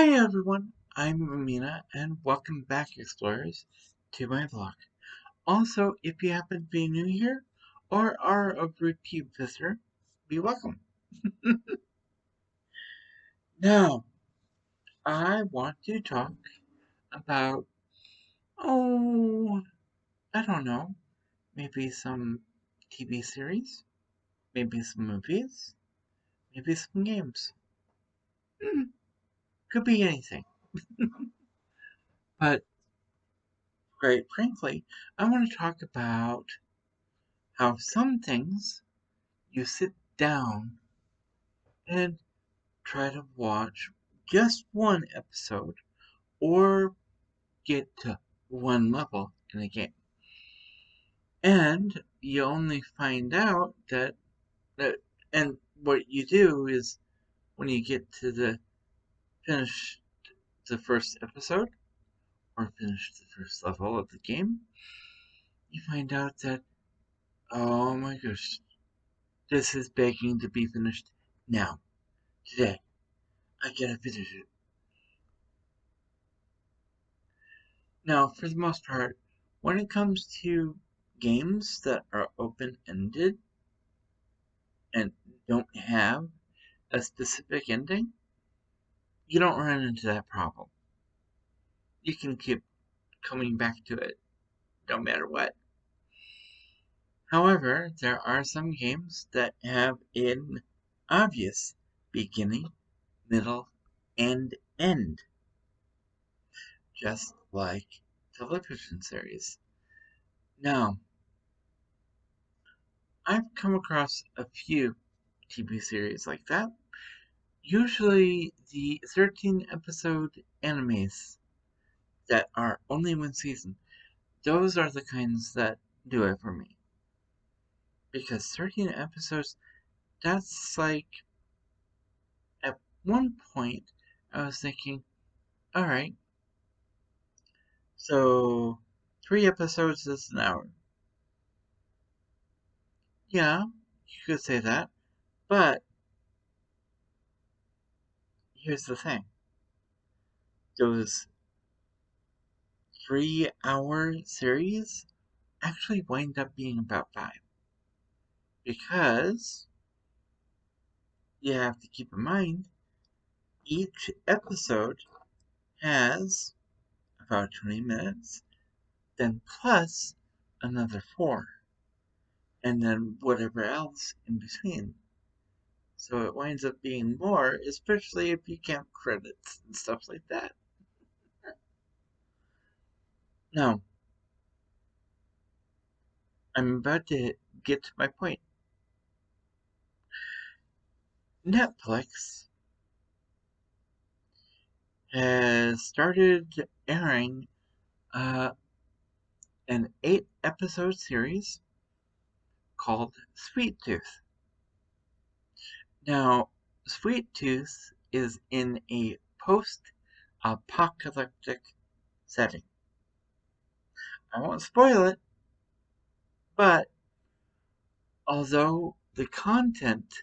Hey everyone, I'm Amena and welcome back, explorers, to my vlog. Also, if you happen to be new here or are a repeat visitor, be welcome. Now, I want to talk about, oh, I don't know, maybe some TV series, maybe some movies, maybe some games. Hmm, could be anything. But, quite frankly, I want to talk about how some things you sit down and try to watch just one episode or get to one level in a game. And you only find out that and what you do is when you get to finish the first episode or finish the first level of the game, you find out that, oh my gosh, this is begging to be finished now, today. I gotta finish it. Now, for the most part, when it comes to games that are open-ended and don't have a specific ending, you don't run into that problem. You can keep coming back to it no matter what. However, there are some games that have an obvious beginning, middle, and end, just like television series. Now, I've come across a few TV series like that. Usually the 13 episode animes that are only one season, those are the kinds that do it for me. Because 13 episodes, that's like, at one point, I was thinking, alright, so 3 episodes is an hour. Yeah, you could say that, but here's the thing. Those 3 hour series actually wind up being about 5. Because you have to keep in mind, each episode has about 20 minutes, then plus another 4, and then whatever else in between. So it winds up being more, especially if you count credits and stuff like that. Now, I'm about to get to my point. Netflix has started airing an 8 episode series called Sweet Tooth. Now, Sweet Tooth is in a post-apocalyptic setting. I won't spoil it, but although the content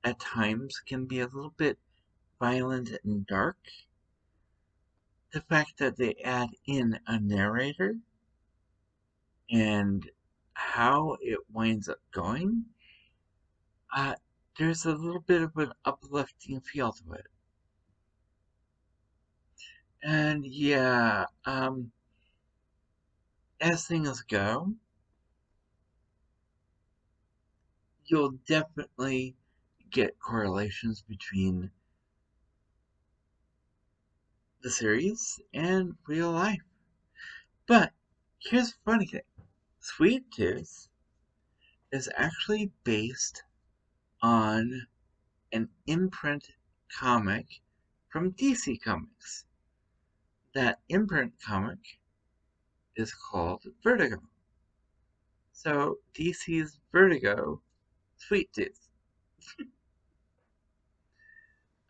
at times can be a little bit violent and dark, the fact that they add in a narrator and how it winds up going, uh, there's a little bit of an uplifting feel to it. And yeah, as things go, you'll definitely get correlations between the series and real life. But here's the funny thing. Sweet Tooth is actually based on an imprint comic from DC Comics. That imprint comic is called Vertigo. So DC's Vertigo, Sweet Tooth.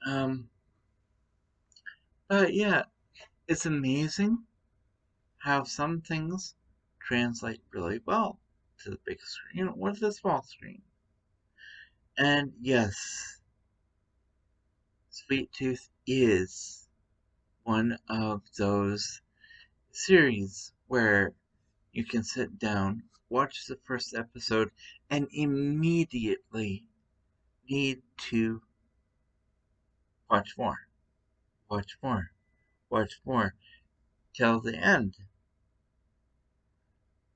Um, but yeah, it's amazing how some things translate really well to the big screen or the small screen. And yes, Sweet Tooth is one of those series where you can sit down, watch the first episode, and immediately need to watch more, watch more, watch more till the end.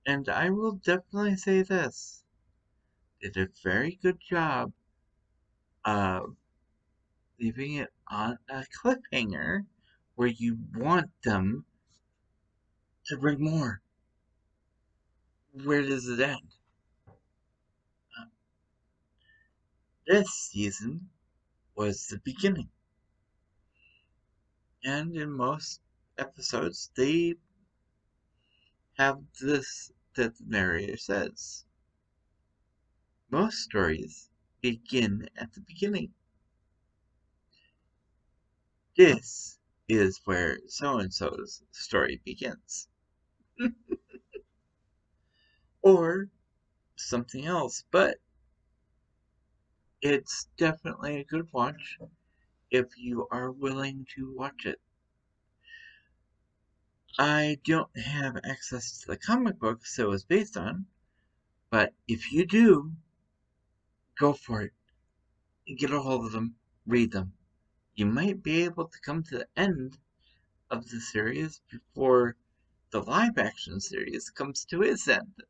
And I will definitely say this: did a very good job of leaving it on a cliffhanger where you want them to bring more. Where does it end? This season was the beginning. And in most episodes, they have this that the narrator says. Most stories begin at the beginning. This is where so and so's story begins. Or something else, but it's definitely a good watch if you are willing to watch it. I don't have access to the comic books it was based on, but if you do, go for it. Get a hold of them, read them. You might be able to come to the end of the series before the live action series comes to its end.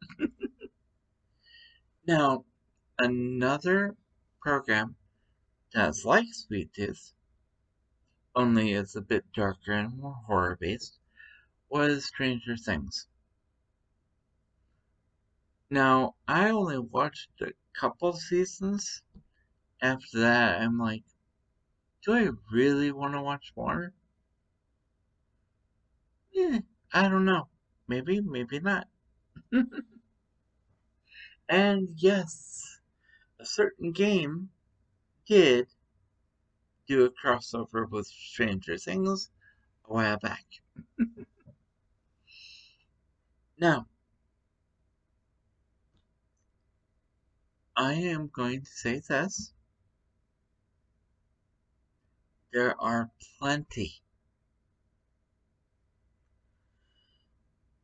Now, another program that's like Sweet Tooth, only it's a bit darker and more horror based, was Stranger Things. Now, I only watched a couple seasons. After that, I'm like, do I really want to watch more? I don't know. Maybe, maybe not. And yes, a certain game did do a crossover with Stranger Things a while back. Now, I am going to say this. There are plenty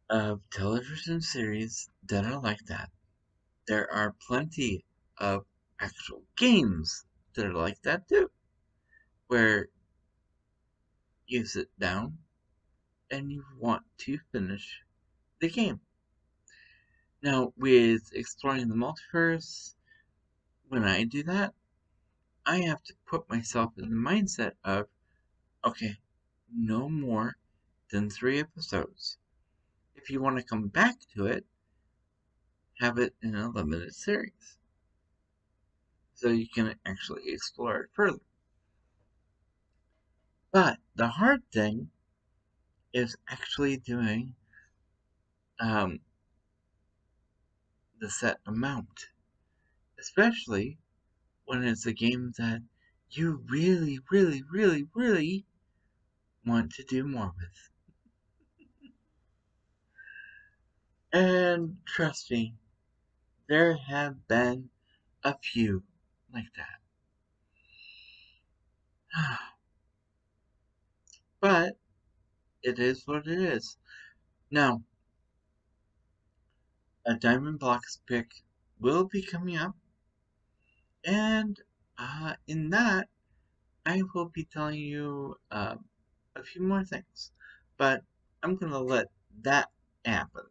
of television series that are like that. There are plenty of actual games that are like that too, where you sit down and you want to finish the game. Now, with exploring the multiverse, when I do that, I have to put myself in the mindset of, okay, no more than 3 episodes. If you want to come back to it, have it in a limited series so you can actually explore it further. But the hard thing is actually doing um, the set amount, especially when it's a game that you really, really, really, really want to do more with. And trust me, there have been a few like that. But it is what it is. Now, a Diamond Blocks pick will be coming up, and in that, I will be telling you a few more things. But I'm going to let that happen.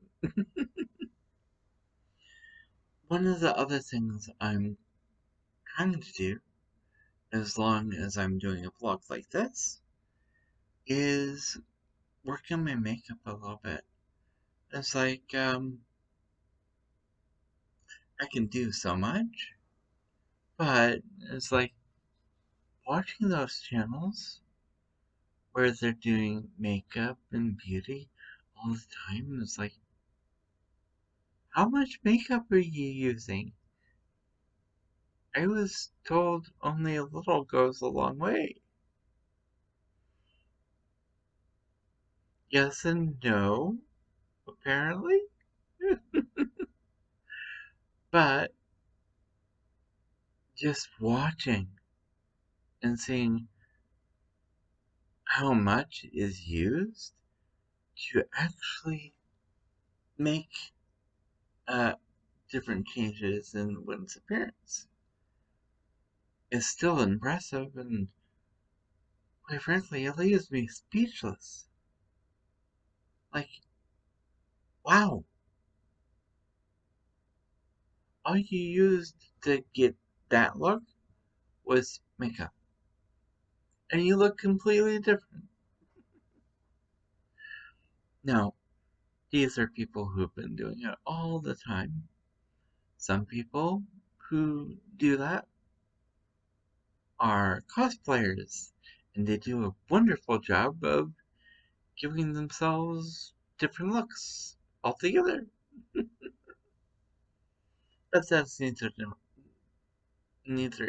One of the other things I'm trying to do, as long as I'm doing a vlog like this, is work on my makeup a little bit. It's like, I can do so much, but it's like watching those channels where they're doing makeup and beauty all the time. It's like, how much makeup are you using? I was told only a little goes a long way. Yes and no, apparently. But just watching and seeing how much is used to actually make different changes in one's appearance is still impressive, and quite frankly, it leaves me speechless. Like, wow, all you used to get that look was makeup, and you look completely different. Now, these are people who've been doing it all the time. Some people who do that are cosplayers, and they do a wonderful job of giving themselves different looks altogether. But that's neither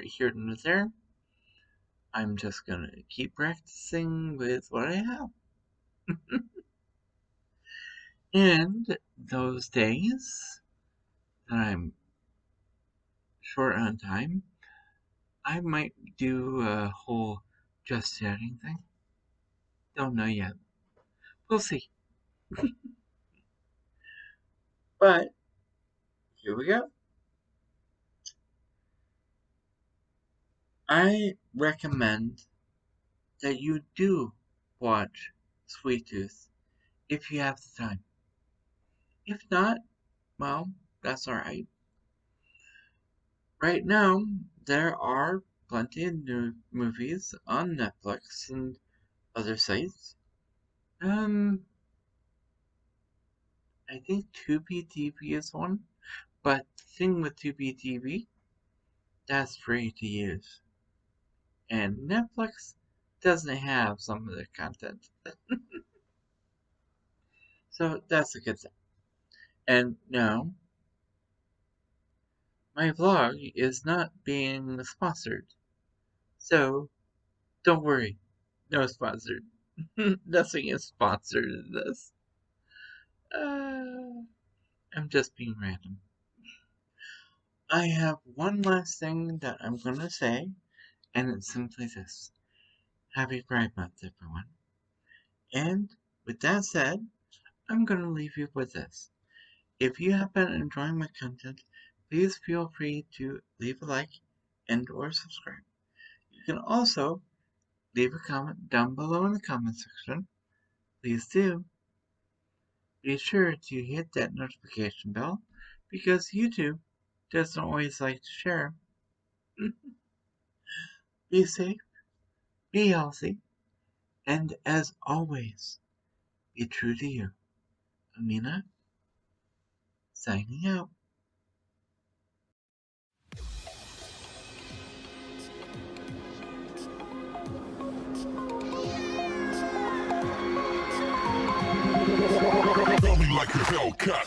here nor there. I'm just gonna keep practicing with what I have. And those days that I'm short on time, I might do a whole just chatting thing. Don't know yet. We'll see. But here we go. I recommend that you do watch Sweet Tooth if you have the time. If not, well, that's alright. Right now, there are plenty of new movies on Netflix and other sites. I think Tubi TV is one, but the thing with Tubi TV, that's free to use. And Netflix doesn't have some of the content. So that's a good thing. And no, my vlog is not being sponsored. So don't worry, no sponsored. Nothing is sponsored in this. Uh, I'm just being random. I have one last thing that I'm gonna say, and it's simply this. Happy Pride Month, everyone. And with that said, I'm gonna leave you with this. If you have been enjoying my content, please feel free to leave a like and or subscribe. You can also leave a comment down below in the comment section. Please do. Be sure to hit that notification bell because YouTube doesn't always like to share. Be safe, be healthy, and as always, be true to you. Amena, signing out. Tell me like a Hellcat.